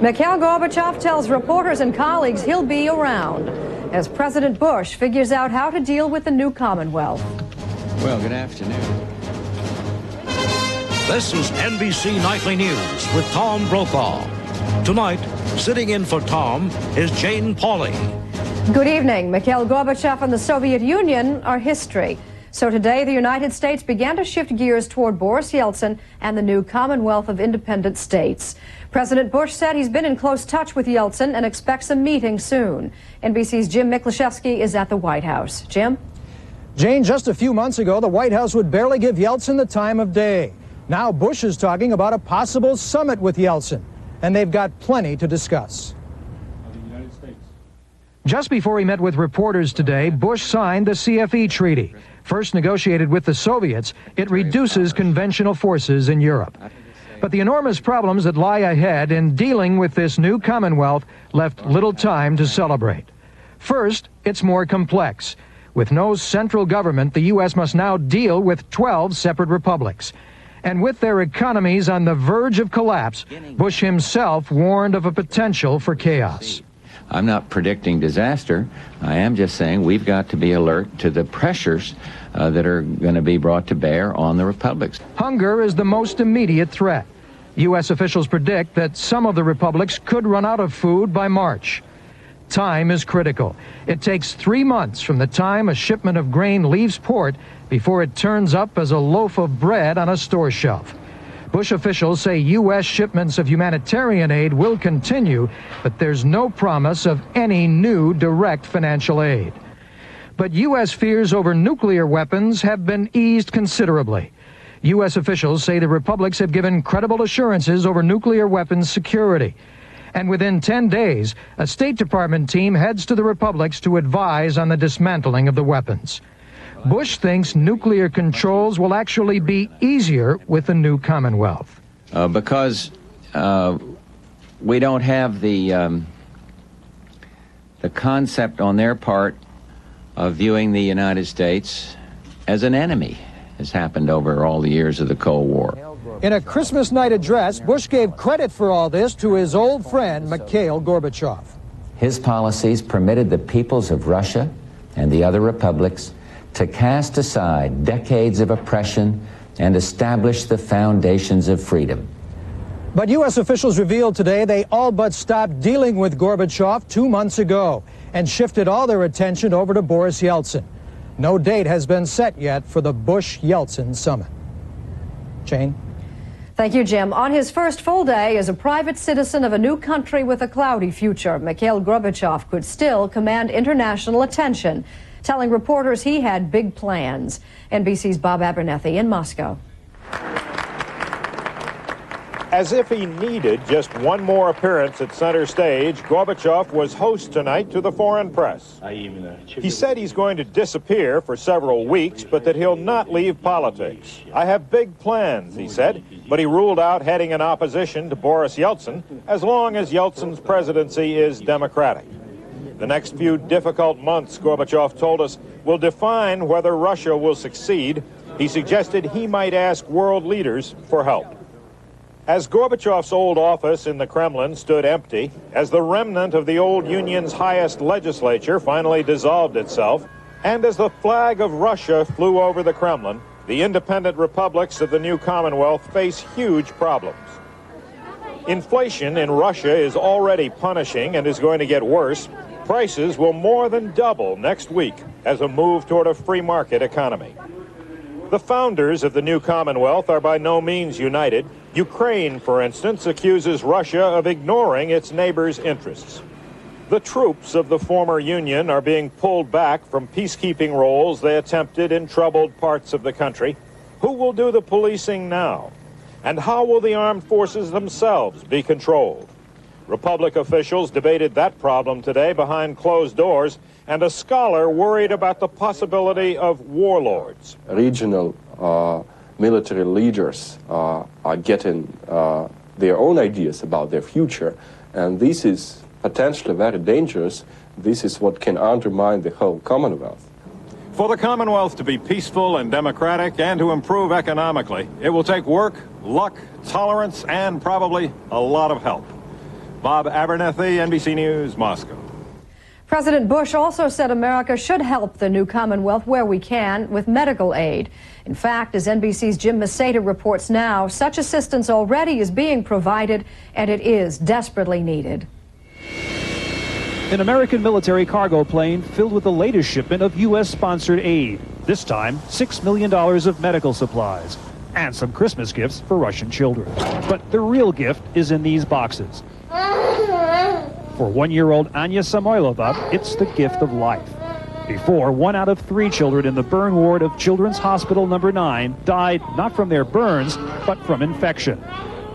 Mikhail Gorbachev tells reporters and colleagues he'll be around as President Bush figures out how to deal with the new Commonwealth. Well, good afternoon. This is NBC Nightly News with Tom Brokaw. Tonight, sitting in for Tom is Jane Pauley. Good evening. Mikhail Gorbachev and the Soviet Union are history. So today, the United States began to shift gears toward Boris Yeltsin and the new Commonwealth of Independent States. President Bush said he's been in close touch with Yeltsin and expects a meeting soon. NBC's Jim Miklaszewski is at the White House. Jim? Jane, just a few months ago, the White House would barely give Yeltsin the time of day. Now Bush is talking about a possible summit with Yeltsin, and they've got plenty to discuss. Just before he met with reporters today, Bush signed the CFE treaty. First negotiated with the Soviets, it reduces conventional forces in Europe. But the enormous problems that lie ahead in dealing with this new Commonwealth left little time to celebrate. First, it's more complex. With no central government, the U.S. must now deal with 12 separate republics. And with their economies on the verge of collapse, Bush himself warned of a potential for chaos. I'm not predicting disaster. I am just saying we've got to be alert to the pressures that are going to be brought to bear on the republics. Hunger is the most immediate threat. U.S. officials predict that some of the republics could run out of food by March. Time is critical. It takes 3 months from the time a shipment of grain leaves port before it turns up as a loaf of bread on a store shelf. Bush officials say U.S. shipments of humanitarian aid will continue, but there's no promise of any new direct financial aid. But U.S. fears over nuclear weapons have been eased considerably. U.S. officials say the republics have given credible assurances over nuclear weapons security. And within 10 days, a State Department team heads to the republics to advise on the dismantling of the weapons. Bush thinks nuclear controls will actually be easier with the new Commonwealth. Because we don't have the concept on their part of viewing the United States as an enemy, as happened over all the years of the Cold War. In a Christmas night address, Bush gave credit for all this to his old friend, Mikhail Gorbachev. His policies permitted the peoples of Russia and the other republics to cast aside decades of oppression and establish the foundations of freedom. But U.S. officials revealed today they all but stopped dealing with Gorbachev 2 months ago and shifted all their attention over to Boris Yeltsin. No date has been set yet for the Bush-Yeltsin summit. Jane? Thank you, Jim. On his first full day as a private citizen of a new country with a cloudy future, Mikhail Gorbachev could still command international attention, telling reporters he had big plans. NBC's Bob Abernethy in Moscow. As if he needed just one more appearance at center stage, Gorbachev was host tonight to the foreign press. He said he's going to disappear for several weeks, but that he'll not leave politics. I have big plans, he said, but he ruled out heading in opposition to Boris Yeltsin as long as Yeltsin's presidency is democratic. The next few difficult months, Gorbachev told us, will define whether Russia will succeed. He suggested he might ask world leaders for help. As Gorbachev's old office in the Kremlin stood empty, as the remnant of the old Union's highest legislature finally dissolved itself, and as the flag of Russia flew over the Kremlin, the independent republics of the new Commonwealth face huge problems. Inflation in Russia is already punishing and is going to get worse. Prices will more than double next week as a move toward a free market economy. The founders of the new Commonwealth are by no means united. Ukraine, for instance, accuses Russia of ignoring its neighbors' interests. The troops of the former Union are being pulled back from peacekeeping roles they attempted in troubled parts of the country. Who will do the policing now? And how will the armed forces themselves be controlled? Republic officials debated that problem today behind closed doors, and a scholar worried about the possibility of warlords. Regional military leaders are getting their own ideas about their future, and this is potentially very dangerous. This is what can undermine the whole Commonwealth. For the Commonwealth to be peaceful and democratic and to improve economically, it will take work, luck, tolerance, and probably a lot of help. Bob Abernethy, NBC News, Moscow. President Bush also said America should help the new Commonwealth where we can with medical aid. In fact, as NBC's Jim Masada reports now, such assistance already is being provided, and it is desperately needed. An American military cargo plane filled with the latest shipment of U.S.-sponsored aid. This time, $6 million of medical supplies and some Christmas gifts for Russian children. But the real gift is in these boxes. For 1-year-old Anya Samoylova, it's the gift of life. Before, 1 out of 3 children in the burn ward of Children's Hospital No. 9 died not from their burns, but from infection.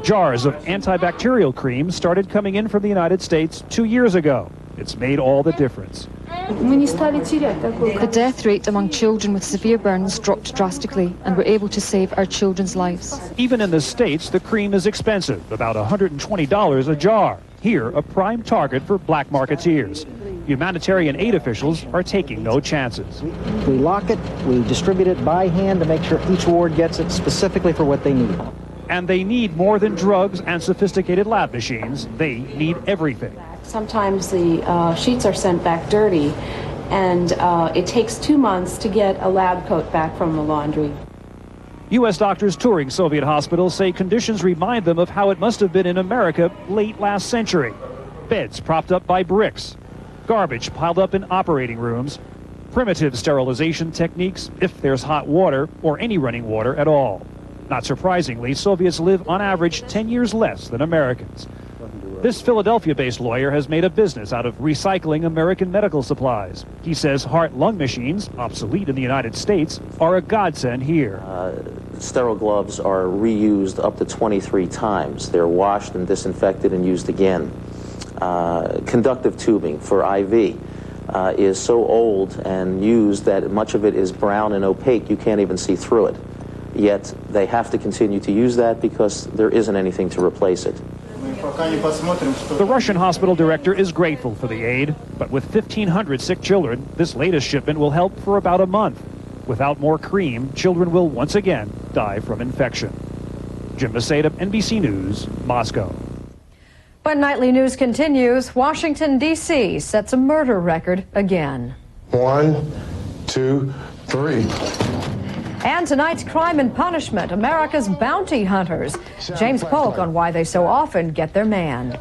Jars of antibacterial cream started coming in from the United States 2 years ago. It's made all the difference. The death rate among children with severe burns dropped drastically, and we're able to save our children's lives. Even in the States, the cream is expensive, about $120 a jar. Here, a prime target for black marketeers. Humanitarian aid officials are taking no chances. We lock it, we distribute it by hand to make sure each ward gets it specifically for what they need. And they need more than drugs and sophisticated lab machines. They need everything. Sometimes the sheets are sent back dirty, and it takes 2 months to get a lab coat back from the laundry. U.S. doctors touring Soviet hospitals say conditions remind them of how it must have been in America late last century. Beds propped up by bricks, garbage piled up in operating rooms, primitive sterilization techniques if there's hot water or any running water at all. Not surprisingly, Soviets live on average 10 years less than Americans. This Philadelphia-based lawyer has made a business out of recycling American medical supplies. He says heart-lung machines, obsolete in the United States, are a godsend here. Sterile gloves are reused up to 23 times. They're washed and disinfected and used again. Conductive tubing for IV is so old and used that much of it is brown and opaque, you can't even see through it. Yet they have to continue to use that because there isn't anything to replace it. The Russian hospital director is grateful for the aid, but with 1,500 sick children, this latest shipment will help for about a month. Without more cream, children will once again die from infection. Jim Masada, NBC News, Moscow. But nightly news continues. Washington, D.C. sets a murder record again. 1, 2, 3. And tonight's Crime and Punishment, America's bounty hunters. James Polk on why they so often get their man.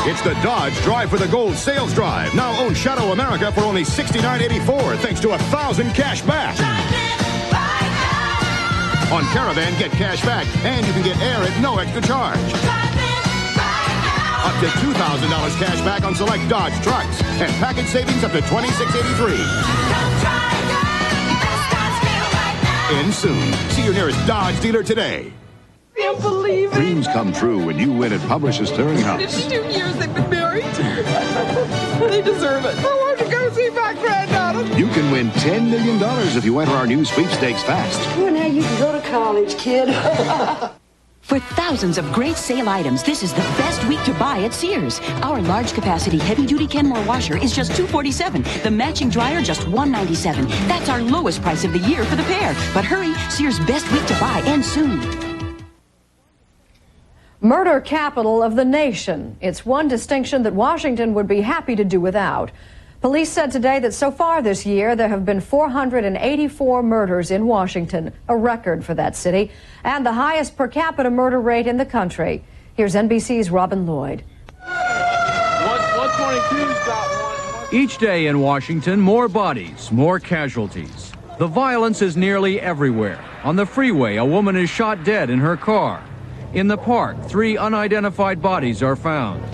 It's the Dodge Drive for the Gold sales drive. Now own Shadow America for only $69.84 thanks to 1,000 cash back. On Caravan, get cash back, and you can get air at no extra charge. Up to $2,000 cash back on select Dodge trucks, and package savings up to $26.83. In soon. See your nearest Dodge dealer today. I can't believe it. Dreams come true when you win at Publishers Clearinghouse. 52 years they've been married. They deserve it. I want to go see my granddaughter. You can win $10 million if you enter our new sweepstakes fast. Well, now you can go to college, kid. For thousands of great sale items, this is the best week to buy at Sears. Our large capacity heavy-duty Kenmore washer is just $247. The matching dryer just $197. That's our lowest price of the year for the pair. But hurry, Sears' best week to buy ends soon. Murder capital of the nation. It's one distinction that Washington would be happy to do without. Police said today that so far this year there have been 484 murders in Washington, a record for that city, and the highest per capita murder rate in the country. Here's NBC's Robin Lloyd. 122's got one. Each day in Washington, more bodies, more casualties. The violence is nearly everywhere. On the freeway, a woman is shot dead in her car. In the park, 3 unidentified bodies are found.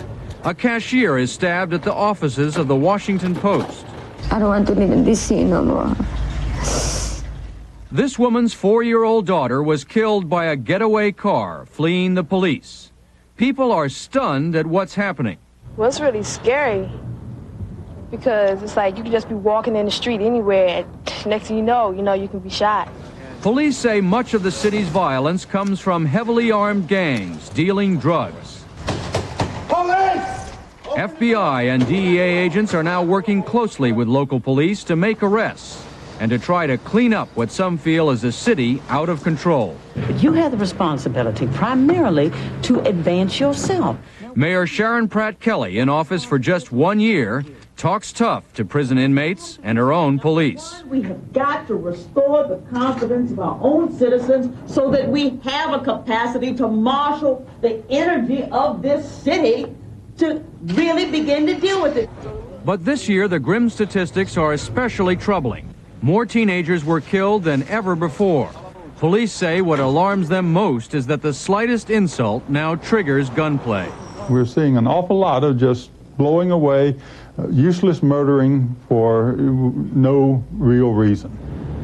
A cashier is stabbed at the offices of the Washington Post. I don't want to live in D.C. no more. This woman's 4-year-old daughter was killed by a getaway car fleeing the police. People are stunned at what's happening. Well, it's really scary because it's like you can just be walking in the street anywhere and next thing you know, you can be shot. Police say much of the city's violence comes from heavily armed gangs dealing drugs. FBI and DEA agents are now working closely with local police to make arrests. and to try to clean up what some feel is a city out of control. But you have the responsibility primarily to advance yourself. Mayor Sharon Pratt Kelly, in office for just 1 year, talks tough to prison inmates and her own police. We have got to restore the confidence of our own citizens so that we have a capacity to marshal the energy of this city to really begin to deal with it. But this year, the grim statistics are especially troubling. More teenagers were killed than ever before. Police say what alarms them most is that the slightest insult now triggers gunplay. We're seeing an awful lot of just blowing away, useless murdering for no real reason.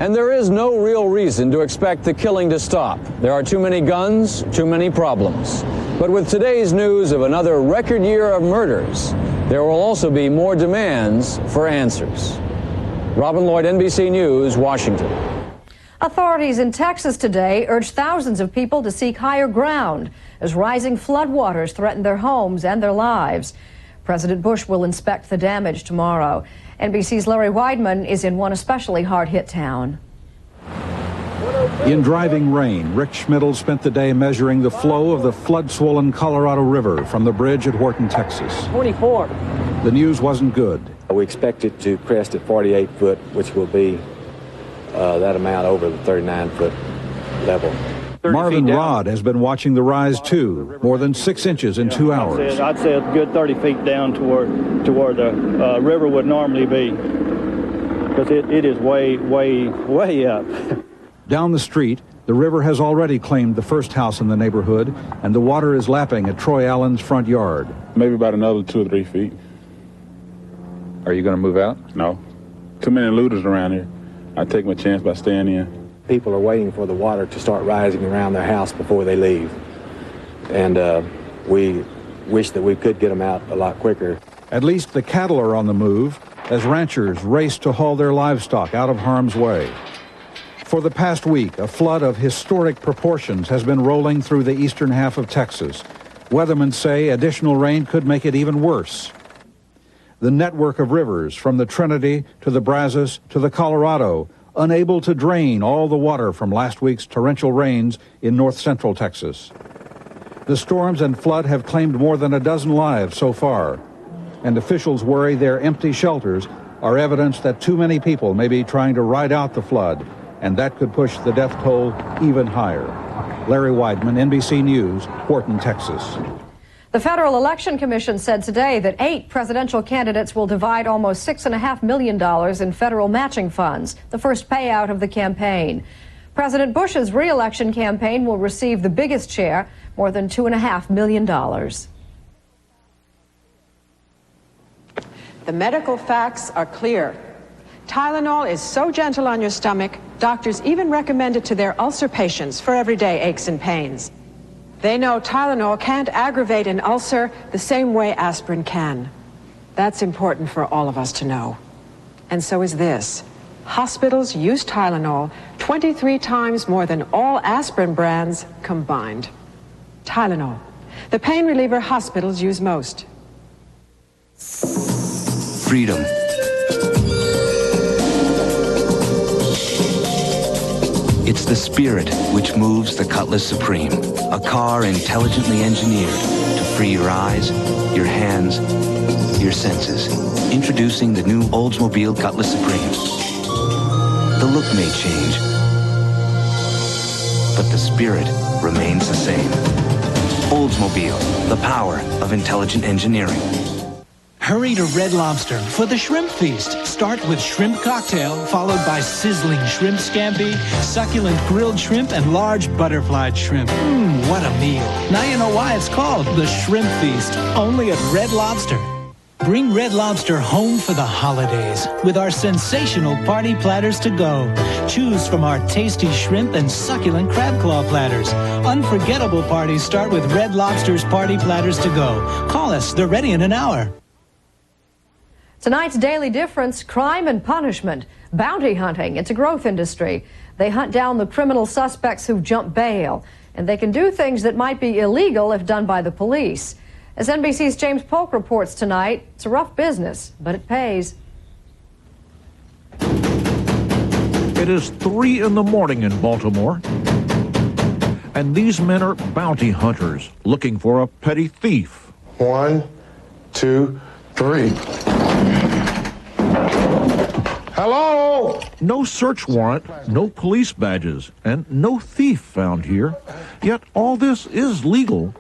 And there is no real reason to expect the killing to stop. There are too many guns, too many problems. But with today's news of another record year of murders, there will also be more demands for answers. Robin Lloyd, NBC News, Washington. Authorities in Texas today urged thousands of people to seek higher ground as rising floodwaters threaten their homes and their lives. President Bush will inspect the damage tomorrow. NBC's Larry Weidman is in one especially hard-hit town. In driving rain, Rick Schmidl spent the day measuring the flow of the flood-swollen Colorado River from the bridge at Horton, Texas. 24. The news wasn't good. We expect it to crest at 48 foot, which will be that amount over the 39-foot level. Marvin Rodd has been watching the rise, too, more than 6 inches in 2 hours. I'd say a good 30 feet down to where the river would normally be, because it is way up. Down the street, the river has already claimed the first house in the neighborhood, and the water is lapping at Troy Allen's front yard. Maybe about another 2 or 3 feet. Are you going to move out? No. Too many looters around here. I take my chance by staying in. People are waiting for the water to start rising around their house before they leave. And we wish that we could get them out a lot quicker. At least the cattle are on the move as ranchers race to haul their livestock out of harm's way. For the past week, a flood of historic proportions has been rolling through the eastern half of Texas. Weathermen say additional rain could make it even worse. The network of rivers from the Trinity to the Brazos to the Colorado, unable to drain all the water from last week's torrential rains in north-central Texas. The storms and flood have claimed more than a dozen lives so far, and officials worry their empty shelters are evidence that too many people may be trying to ride out the flood, and that could push the death toll even higher. Larry Weidman, NBC News, Horton, Texas. The Federal Election Commission said today that 8 presidential candidates will divide almost $6.5 million in federal matching funds, the first payout of the campaign. President Bush's re-election campaign will receive the biggest share, more than $2.5 million. The medical facts are clear. Tylenol is so gentle on your stomach, doctors even recommend it to their ulcer patients for everyday aches and pains. They know Tylenol can't aggravate an ulcer the same way aspirin can. That's important for all of us to know. And so is this. Hospitals use Tylenol 23 times more than all aspirin brands combined. Tylenol, the pain reliever hospitals use most. Freedom. It's the spirit which moves the Cutlass Supreme, a car intelligently engineered to free your eyes, your hands, your senses. Introducing the new Oldsmobile Cutlass Supreme. The look may change, but the spirit remains the same. Oldsmobile, the power of intelligent engineering. Hurry to Red Lobster for the Shrimp Feast. Start with shrimp cocktail, followed by sizzling shrimp scampi, succulent grilled shrimp, and large butterflied shrimp. What a meal. Now you know why it's called the Shrimp Feast, only at Red Lobster. Bring Red Lobster home for the holidays with our sensational party platters to go. Choose from our tasty shrimp and succulent crab claw platters. Unforgettable parties start with Red Lobster's party platters to go. Call us, they're ready in an hour. Tonight's Daily Difference, crime and punishment. Bounty hunting, it's a growth industry. They hunt down the criminal suspects who've jumped bail. And they can do things that might be illegal if done by the police. As NBC's James Polk reports tonight, it's a rough business, but it pays. It is 3 in the morning in Baltimore, and these men are bounty hunters looking for a petty thief. 1, 2, 3. Hello? No search warrant, no police badges, and no thief found here. Yet all this is legal.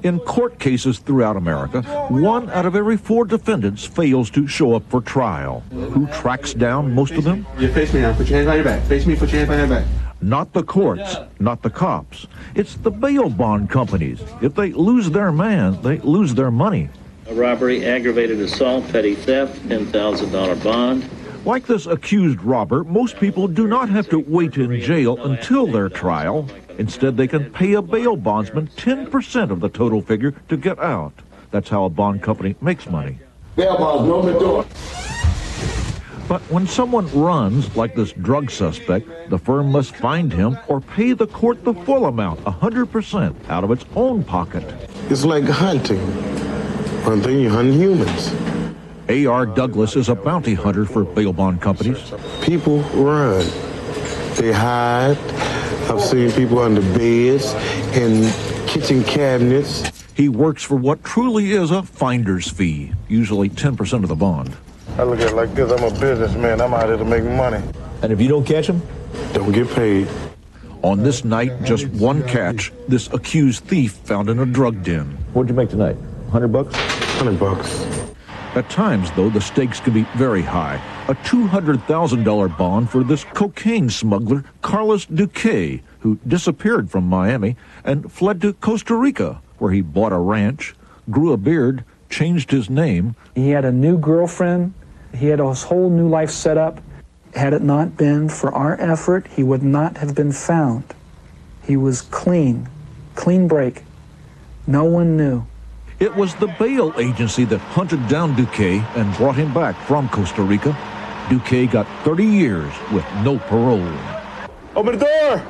In court cases throughout America, 1 out of every 4 defendants fails to show up for trial. Who tracks down most of them? You face me now. Put your hands on your back. Face me, put your hands on your back. Not the courts, not the cops. It's the bail bond companies. If they lose their man, they lose their money. A robbery, aggravated assault, petty theft, $10,000 bond. Like this accused robber, most people do not have to wait in jail until their trial. Instead, they can pay a bail bondsman 10% of the total figure to get out. That's how a bond company makes money. Bail bonds, open the door. But when someone runs, like this drug suspect, the firm must find him or pay the court the full amount, 100%, out of its own pocket. It's like hunting. One thing, you hunt humans. A.R. Douglas is a bounty hunter for bail bond companies. People run. They hide. I've seen people under beds and kitchen cabinets. He works for what truly is a finder's fee, usually 10% of the bond. I look at it like this. I'm a businessman. I'm out here to make money. And if you don't catch him? Don't get paid. On this night, just 1 catch, this accused thief found in a drug den. What'd you make tonight? $100? $100. At times, though, the stakes can be very high. A $200,000 bond for this cocaine smuggler, Carlos Duque, who disappeared from Miami and fled to Costa Rica, where he bought a ranch, grew a beard, changed his name. He had a new girlfriend. He had his whole new life set up. Had it not been for our effort, he would not have been found. He was clean break. No one knew. It was the bail agency that hunted down Duque and brought him back from Costa Rica. Duque got 30 years with no parole. Open the door!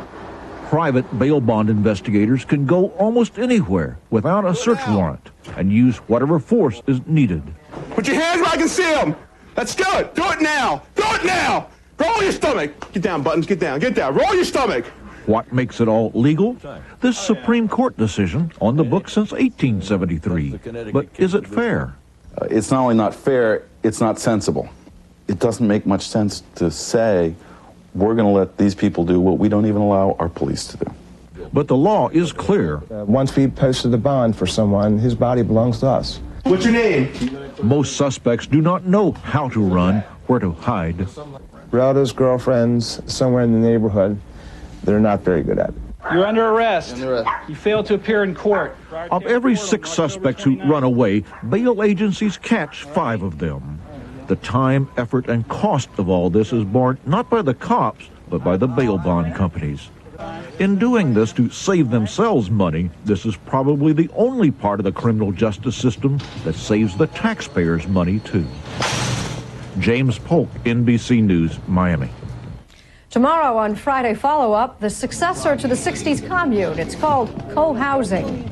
Private bail bond investigators can go almost anywhere without a search warrant and use whatever force is needed. Put your hands where I can see them. Let's do it. Do it now. Do it now. Roll your stomach. Get down, Buttons. Get down. Get down. Roll your stomach. What makes it all legal? This Supreme Court decision on the books since 1873. But is it fair? It's not only not fair, it's not sensible. It doesn't make much sense to say we're going to let these people do what we don't even allow our police to do. But the law is clear. Once we posted the bond for someone, his body belongs to us. What's your name? Most suspects do not know how to run, where to hide. Relatives, girlfriends, somewhere in the neighborhood, they're not very good at it. You're under arrest. You failed to appear in court. Of every 6 suspects who run away, bail agencies catch 5 of them. The time, effort, and cost of all this is borne not by the cops, but by the bail bond companies. In doing this to save themselves money, this is probably the only part of the criminal justice system that saves the taxpayers money, too. James Polk, NBC News, Miami. Tomorrow on Friday Follow-Up, the successor to the 60s commune. It's called co-housing.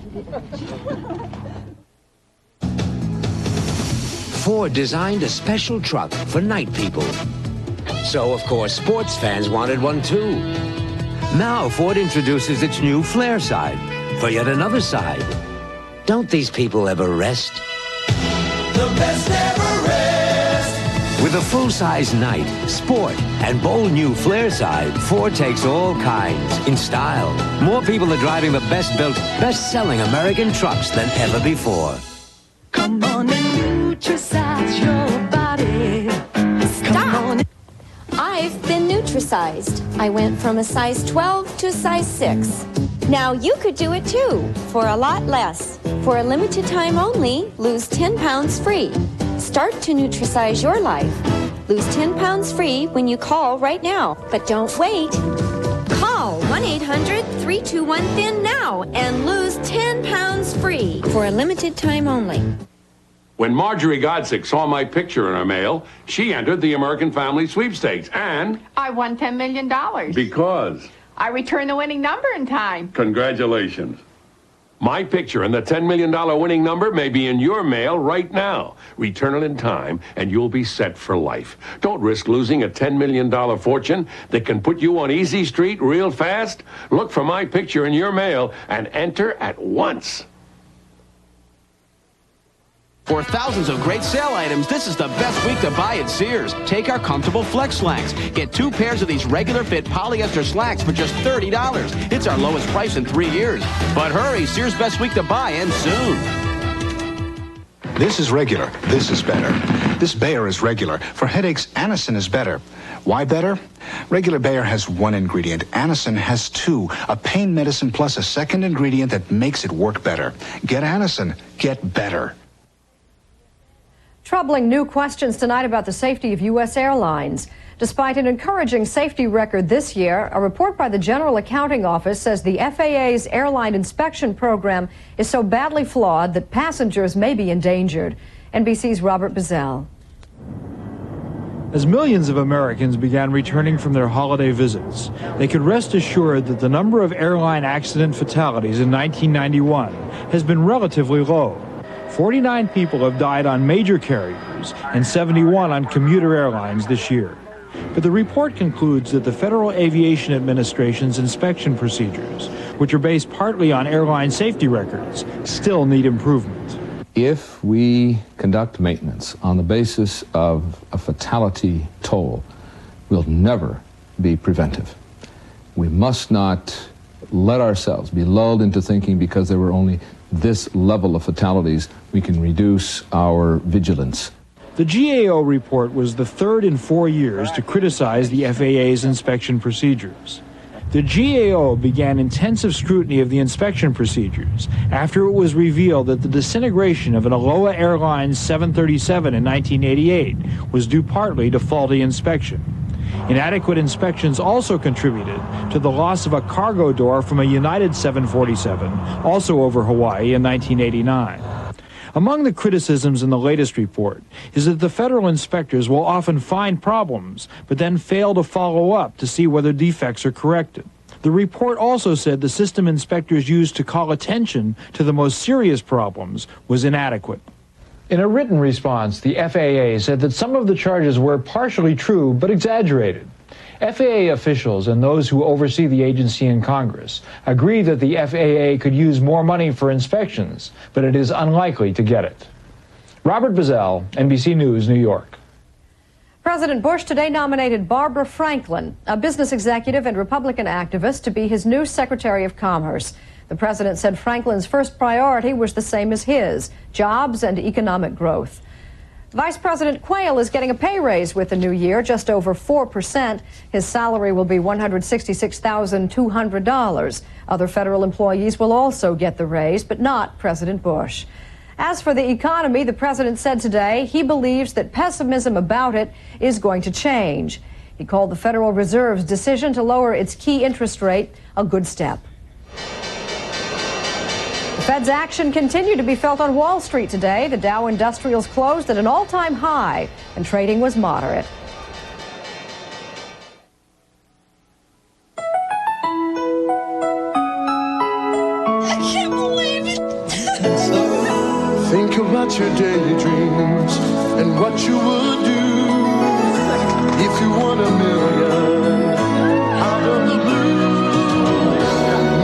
Ford designed a special truck for night people. So, of course, sports fans wanted one too. Now Ford introduces its new Flare side for yet another side. Don't these people ever rest? The best ever rest. With a full-size night, sport, and bold new Flare side, Ford takes all kinds in style. More people are driving the best-built, best-selling American trucks than ever before. Come on and nutricize your body. Stop! I've been nutricized. I went from a size 12 to a size 6. Now you could do it too, for a lot less. For a limited time only, lose 10 pounds free. Start to nutricize your life. Lose 10 pounds free when you call right now. But don't wait. Call 1-800-321-THIN now and lose 10 pounds free for a limited time only. When Marjorie Godsick saw my picture in her mail, she entered the American Family Sweepstakes, and I won $10 million. Because I returned the winning number in time. Congratulations. My picture and the $10 million winning number may be in your mail right now. Return it in time, and you'll be set for life. Don't risk losing a $10 million fortune that can put you on Easy Street real fast. Look for my picture in your mail and enter at once. For thousands of great sale items, this is the best week to buy at Sears. Take our comfortable Flex slacks. Get 2 pairs of these regular fit polyester slacks for just $30. It's our lowest price in 3 years. But hurry, Sears best week to buy ends soon. This is regular. This is better. This Bayer is regular. For headaches, Anacin is better. Why better? Regular Bayer has 1 ingredient. Anacin has 2. A pain medicine plus a second ingredient that makes it work better. Get Anacin. Get better. Troubling new questions tonight about the safety of U.S. airlines. Despite an encouraging safety record this year, a report by the General Accounting Office says the FAA's airline inspection program is so badly flawed that passengers may be endangered. NBC's Robert Bazell. As millions of Americans began returning from their holiday visits, they could rest assured that the number of airline accident fatalities in 1991 has been relatively low. 49 people have died on major carriers and 71 on commuter airlines this year. But the report concludes that the Federal Aviation Administration's inspection procedures, which are based partly on airline safety records, still need improvement. If we conduct maintenance on the basis of a fatality toll, we'll never be preventive. We must not let ourselves be lulled into thinking because there were only this level of fatalities, we can reduce our vigilance. The GAO report was the third in 4 years to criticize the FAA's inspection procedures. The GAO began intensive scrutiny of the inspection procedures after it was revealed that the disintegration of an Aloha Airlines 737 in 1988 was due partly to faulty inspection. Inadequate inspections also contributed to the loss of a cargo door from a United 747, also over Hawaii in 1989. Among the criticisms in the latest report is that the federal inspectors will often find problems, but then fail to follow up to see whether defects are corrected. The report also said the system inspectors used to call attention to the most serious problems was inadequate. In a written response, the FAA said that some of the charges were partially true but exaggerated. FAA officials and those who oversee the agency in Congress agree that the FAA could use more money for inspections, but it is unlikely to get it. Robert Bazell, NBC News, New York. President Bush today nominated Barbara Franklin, a business executive and Republican activist, to be his new Secretary of Commerce. The president said Franklin's first priority was the same as his, jobs and economic growth. Vice President Quayle is getting a pay raise with the new year, just over 4%. His salary will be $166,200. Other federal employees will also get the raise, but not President Bush. As for the economy, the president said today he believes that pessimism about it is going to change. He called the Federal Reserve's decision to lower its key interest rate a good step. The Fed's action continued to be felt on Wall Street today. The Dow Industrials closed at an all-time high, and trading was moderate. I can't believe it. Think about your daydreams and what you would do if you won $1 million out of the blue.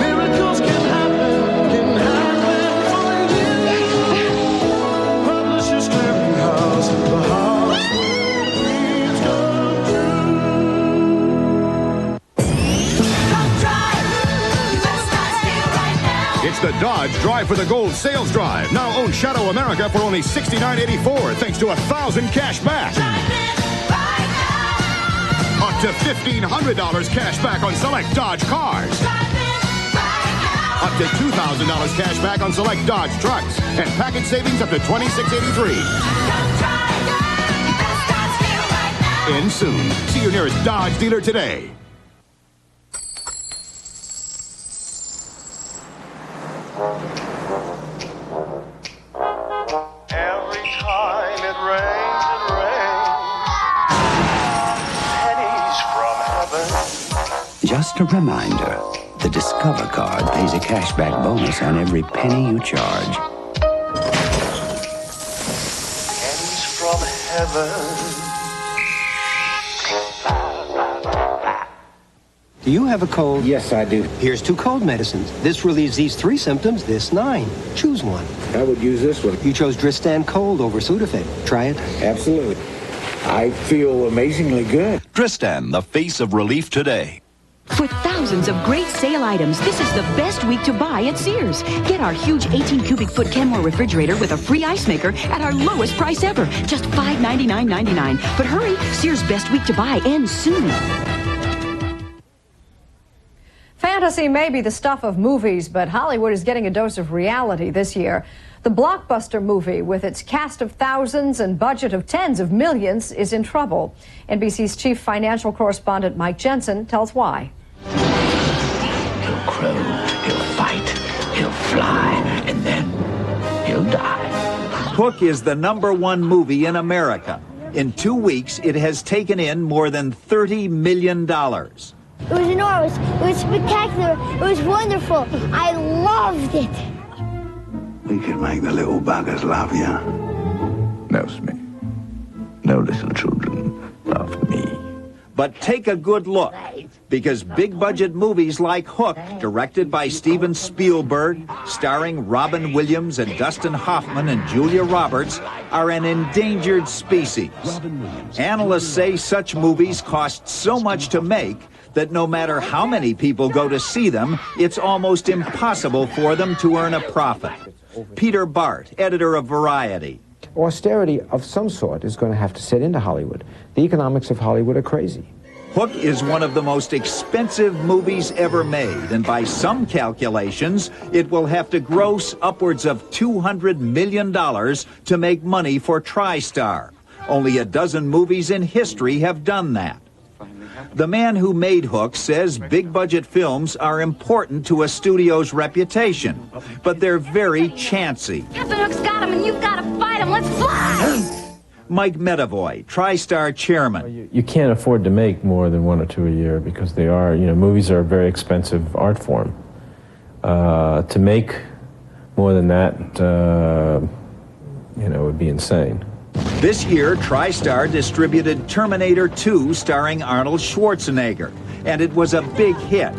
Miracles can happen for you. Publishers Clearinghouse, the house where dreams come true. It's the Dodge Drive for the Gold sales drive. Now own Shadow America for only $69.84 thanks to 1,000 cash back. Up to $1,500 cash back on select Dodge cars. Up to $2,000 cash back on select Dodge trucks. And package savings up to $26.83. End soon. See your nearest Dodge dealer today. Every time it rains, pennies from heaven. Just a reminder, The Discover card pays a cashback bonus on every penny you charge. Hands from heaven. Do you have a cold? Yes, I do. Here's 2 cold medicines. This relieves these 3 symptoms, this 9. Choose one. I would use this one. You chose Dristan Cold over Sudafed. Try it. Absolutely. I feel amazingly good. Dristan, the face of relief today. For thousands of great sale items, this is the best week to buy at Sears. Get our huge 18 cubic foot Kenmore refrigerator with a free ice maker at our lowest price ever, just $599.99. But hurry, Sears' best week to buy ends soon. Fantasy may be the stuff of movies, but Hollywood is getting a dose of reality this year. The blockbuster movie, with its cast of thousands and budget of tens of millions, is in trouble. NBC's chief financial correspondent Mike Jensen tells why. He'll crow, he'll fight, he'll fly, and then he'll die. Hook is the #1 movie in America. In 2 weeks, it has taken in more than $30 million. It was enormous. It was spectacular. It was wonderful. I loved it. We could make the little buggers love you. No, Smith. No little children love me. But take a good look, because big-budget movies like Hook, directed by Steven Spielberg, starring Robin Williams and Dustin Hoffman and Julia Roberts, are an endangered species. Analysts say such movies cost so much to make that no matter how many people go to see them, it's almost impossible for them to earn a profit. Peter Bart, editor of Variety. Austerity of some sort is going to have to set into Hollywood. The economics of Hollywood are crazy. Hook is one of the most expensive movies ever made, and by some calculations, it will have to gross upwards of $200 million to make money for TriStar. Only a dozen movies in history have done that. The man who made Hook says big-budget films are important to a studio's reputation, but they're very chancy. Captain Hook's got him, and you've got to fight him. Let's fly! Mike Medavoy, TriStar chairman. You can't afford to make more than 1 or 2 a year because they are, movies are a very expensive art form. To make more than that, would be insane. This year, TriStar distributed Terminator 2 starring Arnold Schwarzenegger, and it was a big hit.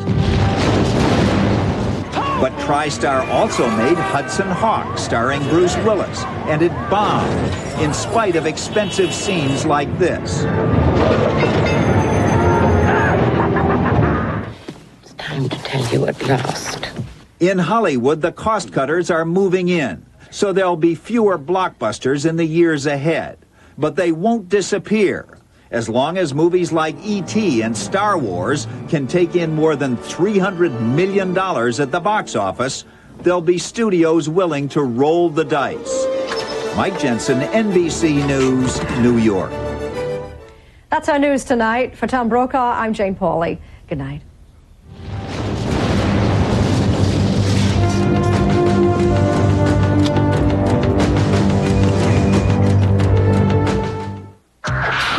But TriStar also made Hudson Hawk starring Bruce Willis, and it bombed, in spite of expensive scenes like this. It's time to tell you at last. In Hollywood, the cost cutters are moving in, so there'll be fewer blockbusters in the years ahead. But they won't disappear. As long as movies like E.T. and Star Wars can take in more than $300 million at the box office, there'll be studios willing to roll the dice. Mike Jensen, NBC News, New York. That's our news tonight. For Tom Brokaw, I'm Jane Pauley. Good night.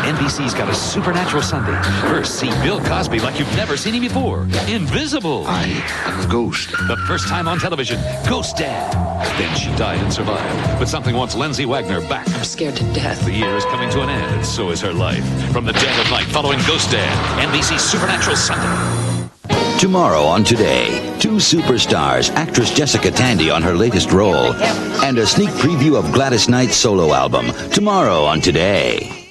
NBC's got a supernatural Sunday. First, see Bill Cosby like you've never seen him before. Invisible. I am a ghost. The first time on television, Ghost Dad. Then she died and survived. But something wants Lindsay Wagner back. I'm scared to death. The year is coming to an end, and so is her life. From the dead of night, following Ghost Dad, NBC's Supernatural Sunday. Tomorrow on Today, 2 superstars, actress Jessica Tandy on her latest role, and a sneak preview of Gladys Knight's solo album. Tomorrow on Today.